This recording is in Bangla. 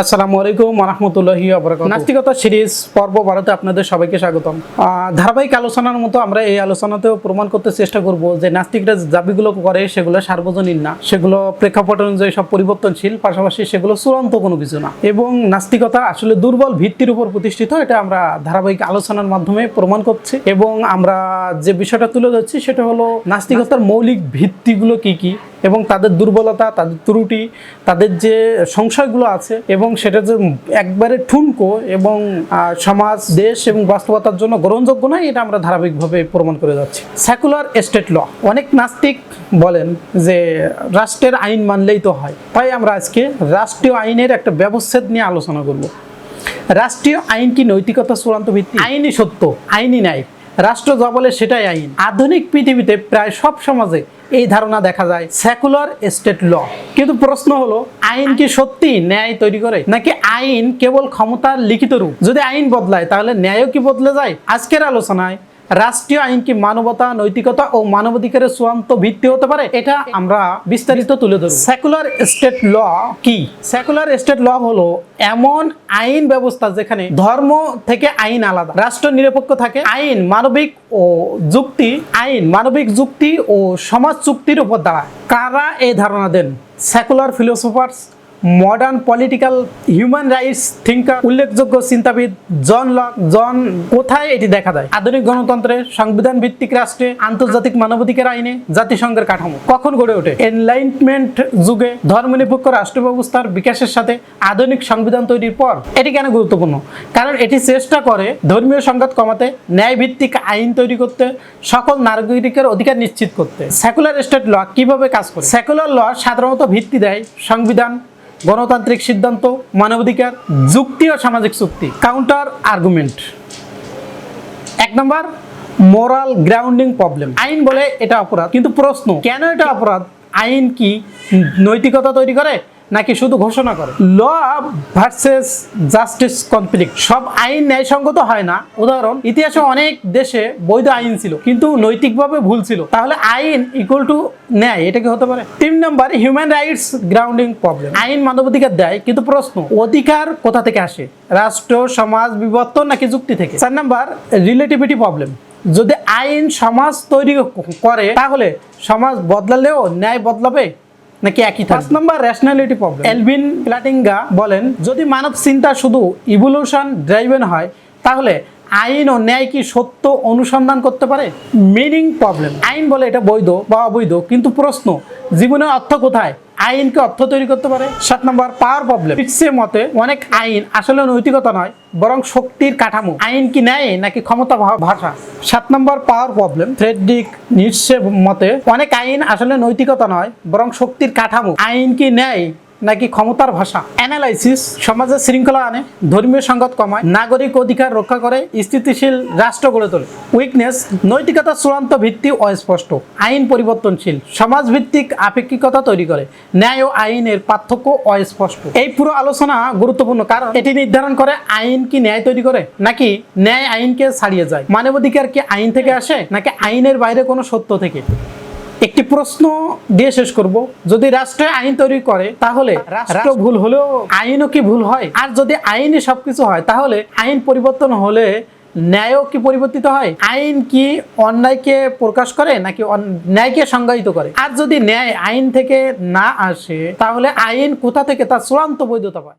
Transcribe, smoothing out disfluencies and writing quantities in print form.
আসসালামু আলাইকুম ওয়া রাহমাতুল্লাহি ওয়া বারাকাতুহু। নাস্তিকতা সিরিজ পর্ব 12তে আপনাদের সবাইকে স্বাগতম। ধারাবাহিক আলোচনার মতো আমরা এই আলোচনাতেও প্রমাণ করতে চেষ্টা করব যে নাস্তিকরা দাবিগুলো করে সেগুলো সার্বজনীন না, সেগুলো প্রেক্ষাপট অনুযায়ী সব পরিবর্তনশীল, পাশাপাশি সেগুলো চূড়ান্ত কোনো কিছু না, এবং নাস্তিকতা আসলে দুর্বল ভিত্তির উপর প্রতিষ্ঠিত। এটা আমরা ধারাবাহিক আলোচনার মাধ্যমে প্রমাণ করছি, এবং আমরা যে বিষয়টা তুলে ধরছি সেটা হলো নাস্তিকতার মৌলিক ভিত্তিগুলো কি কি, এবং তাদের দুর্বলতা, তাদের ত্রুটি, তাদের যে সংশয়গুলো আছে, এবং সেটা যে একবারে ঠুনকো এবং সমাজ, দেশ এবং বাস্তবতার জন্য গ্রহণযোগ্য নয়, এটা আমরা ধারাবাহিকভাবে প্রমাণ করে যাচ্ছি। সেকুলার স্টেট ল, অনেক নাস্তিক বলেন যে রাষ্ট্রের আইন মানলেই তো হয়, তাই আমরা আজকে রাষ্ট্রীয় আইনের একটা ব্যবচ্ছেদ নিয়ে আলোচনা করব। রাষ্ট্রীয় আইন কি নৈতিকতা চূড়ান্ত ভিত্তি? আইনই সত্য, আইনই নাই, রাষ্ট্র যা বলে সেটাই আইন। আধুনিক পৃথিবীতে প্রায় সব সমাজে এই ধারণা দেখা যায়, সেকুলার স্টেট ল। কিন্তু প্রশ্ন হলো, আইন কি সত্যি ন্যায় তৈরি করে, নাকি আইন কেবল ক্ষমতার লিখিত রূপ? যদি আইন বদলায় তাহলে ন্যায়ও কি বদলে যায়? আজকের আলোচনায় রাষ্ট্রীয় আইন কি মানবতা, নৈতিকতা ও মানবাধিকারের চূড়ান্ত ভিত্তি হতে পারে, এটা আমরা বিস্তারিত তুলে ধরব। সেকুলার স্টেট ল কি? সেকুলার স্টেট ল হলো এমন আইন ব্যবস্থা যেখানে ধর্ম থেকে আইন আলাদা, রাষ্ট্র নিরপেক্ষ থাকে, আইন মানবিক যুক্তি ও সমাজ চুক্তির উপর দাঁড়ায়। কারা এই ধারণা দেন? Secular philosophers, modern political, human rights thinker, উল্লেখযোগ্য চিন্তাবিদ জন লক। কোথায় এটি দেখা যায়? আধুনিক গণতন্ত্রে, সংবিধান ভিত্তিক রাষ্ট্রে, আন্তর্জাতিক মানবাধিকার আইনে, জাতিসংঘের কাঠামো। কখন গড়ে ওঠে? এনলাইটমেন্ট যুগে, ধর্মনিরপেক্ষ রাষ্ট্র ব্যবস্থার বিকাশের সাথে আধুনিক সংবিধান তৈরির পর। এটি কেন গুরুত্বপূর্ণ? কারণ এটি চেষ্টা করে ধর্মীয় সংঘাত কমাতে, ন্যায় ভিত্তিক আইন তৈরি করতে, সকল নাগরিকের অধিকার নিশ্চিত করতে। সেকুলার স্টেট ল কিভাবে কাজ করে? সেকুলার ল সাধারণত ভিত্তি দেয় সংবিধান, গণতান্ত্রিক সিদ্ধান্ত, মানবাধিকার, যুক্তি ও সামাজিক চুক্তি। কাউন্টার আর্গুমেন্ট: 1 নম্বর, মোরাল গ্রাউন্ডিং প্রবলেম। আইন বলে এটা অপরাধ, কিন্তু প্রশ্ন, কেন এটা অপরাধ? আইন কি নৈতিকতা তৈরি করে, নাকি শুধু ঘোষণা করে? ল ভার্সেস জাস্টিস কনফ্লিক্ট। সব আইন ন্যায়সঙ্গত হয় না। উদাহরণ, ইতিহাসে অনেক দেশে বৈধ আইন ছিল কিন্তু নৈতিকভাবে ভুল ছিল, তাহলে আইন ইকুয়াল টু ন্যায়, এটা কি হতে পারে? 3 নম্বর, হিউম্যান রাইটস গ্রাউন্ডিং প্রবলেম। আইন মানবাধিকার দেয়, কিন্তু প্রশ্ন, অধিকার কোথা থেকে আসে? রাষ্ট্র, সমাজ, বিবর্তন, নাকি যুক্তি থেকে? 4 নম্বর, রিলেটিভিটি প্রবলেম। যদি আইন সমাজ তৈরি করে তাহলে সমাজ বদলালেও ন্যায় বদলাবে, নাকি একই? 5 নম্বর, রেশনালিটি প্রবলেম। এলভিন প্লাটিঙ্গা বলেন, যদি মানব চিন্তা শুধু ইভলিউশন ড্রাইভেন হয় তাহলে আইন ও ন্যায় কি সত্য অনুসন্ধান করতে পারে? Meaning problem. আইন বলে এটা বৈধ বা অবৈধ, কিন্তু প্রশ্ন, জীবনের অর্থ কোথায়? আইন কি অর্থ তৈরি করতে পারে? 7 নম্বর, পাওয়ার প্রবলেম। নিটশের মতে অনেক আইন আসলে নৈতিকতা নয়, বরং শক্তির কাঠামো। আইন কি ন্যায় নাকি ক্ষমতা ভাষা? 7 নম্বর, পাওয়ার প্রবলেম। ফ্রেডরিক নিটশের মতে অনেক আইন আসলে নৈতিকতা নয়, বরং শক্তির কাঠামো। আইন কি ন্যায় নাকি ক্ষমতার ভাষা? অ্যানালাইসিস: সমাজে শৃঙ্খলা আনে, ধর্মীয় সংঘাত কমায়, নাগরিক অধিকার রক্ষা করে, স্থিতিশীল রাষ্ট্র গড়ে তোলে। উইকনেস: নৈতিকতার চূড়ান্ত ভিত্তি অস্পষ্ট, আইন পরিবর্তনশীল, সমাজ ভিত্তিক আপেক্ষিকতা তৈরি করে, ন্যায় ও আইনের পার্থক্য অস্পষ্ট। এই পুরো আলোচনা গুরুত্বপূর্ণ কারণ এটি নির্ধারণ করে আইন কি ন্যায় তৈরি করে, নাকি ন্যায় আইনকে ছাড়িয়ে যায়। মানবাধিকার কি আইন থেকে আসে, নাকি আইনের বাইরে কোনো সত্য থেকে? একটি প্রশ্ন দিয়ে শেষ করব, যদি রাষ্ট্র আইন তৈরি করে তাহলে রাষ্ট্র ভুল হলেও আইনও কি ভুল হয়? আর যদি আইনই সবকিছু হয় তাহলে আইন পরিবর্তন হলে ন্যায়ও কি পরিবর্তিত হয়? আইন কি অন্যায়কে প্রকাশ করে নাকি ন্যায়কে সংজ্ঞায়িত করে? আর যদি ন্যায় আইন থেকে না আসে তাহলে আইন কোথা থেকে তার চূড়ান্ত বৈধতা পায়?